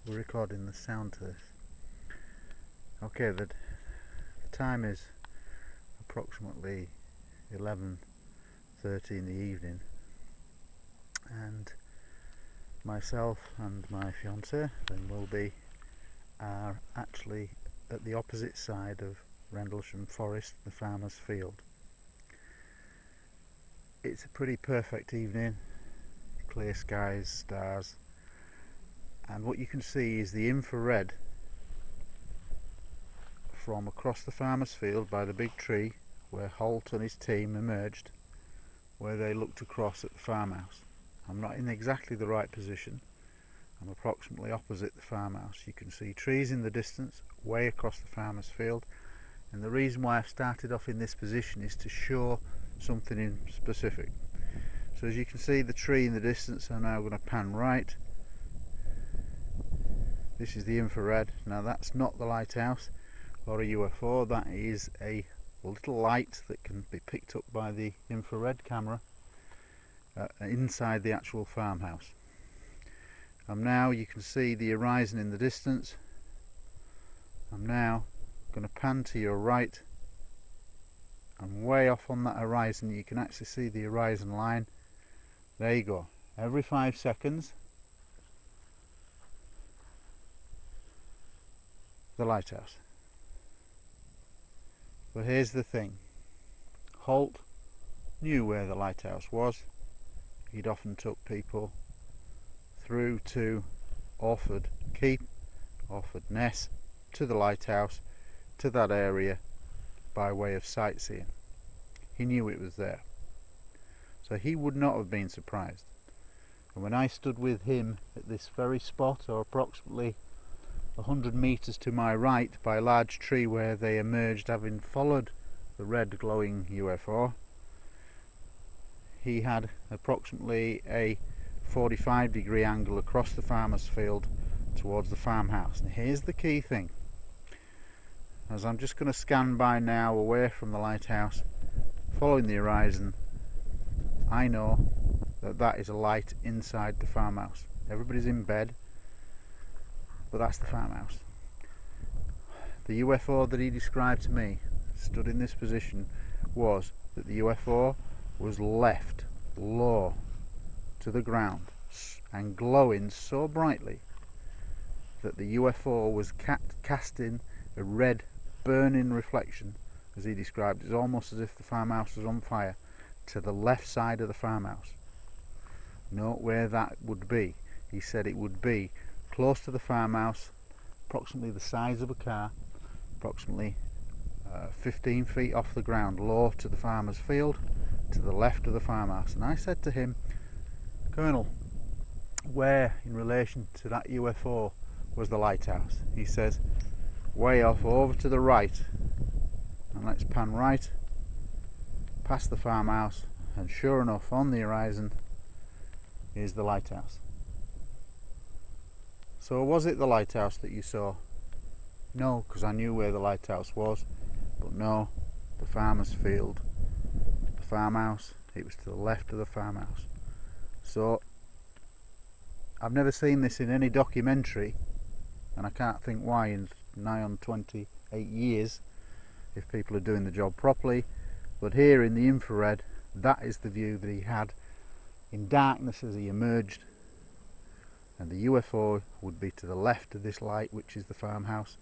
we're recording the sound to this. Okay, the time is approximately 11:30 in the evening, and myself and my fiancee, Lynn Wilby, are actually at the opposite side of Rendlesham Forest, the farmer's field. It's a pretty perfect evening, clear skies, stars, and what you can see is the infrared from across the farmer's field by the big tree where Halt and his team emerged, where they looked across at the farmhouse. I'm not in exactly the right position. I'm approximately opposite the farmhouse. You can see trees in the distance way across the farmer's field, and the reason why I've started off in this position is to show something in specific. So as you can see, the tree in the distance, I'm now going to pan right. This is the infrared. Now that's not the lighthouse or a UFO, that is a little light that can be picked up by the infrared camera inside the actual farmhouse. Now you can see the horizon in the distance. I'm now going to pan to your right, and way off on that horizon you can actually see the horizon line. There you go. Every 5 seconds the lighthouse. But here's the thing, Halt knew where the lighthouse was. He'd often took people through to Orford Keep, Orfordness, to the lighthouse, to that area by way of sightseeing. He knew it was there, so he would not have been surprised. And when I stood with him at this very spot, or approximately 100 meters to my right by a large tree where they emerged, having followed the red glowing UFO, he had approximately a 45-degree angle across the farmer's field towards the farmhouse. And here's the key thing, as I'm just going to scan by now away from the lighthouse, following the horizon, I know that that is a light inside the farmhouse. Everybody's in bed, but that's the farmhouse. The UFO that he described to me, stood in this position, was that the UFO was left low to the ground and glowing so brightly that the UFO was casting a red burning reflection, as he described. It's almost as if the farmhouse was on fire, to the left side of the farmhouse. Note where that would be. He said it would be close to the farmhouse, approximately the size of a car, approximately 15 feet off the ground, low to the farmer's field, to the left of the farmhouse. And I said to him, Colonel, where in relation to that UFO was the lighthouse? He says, way off over to the right. And let's pan right past the farmhouse, and sure enough, on the horizon is the lighthouse. So was it the lighthouse that you saw? No, because I knew where the lighthouse was. But no, the farmer's field, the farmhouse, it was to the left of the farmhouse. So I've never seen this in any documentary, and I can't think why in nigh on 28 years, if people are doing the job properly. But here in the infrared, that is the view that he had in darkness as he emerged, and the UFO would be to the left of this light, which is the farmhouse,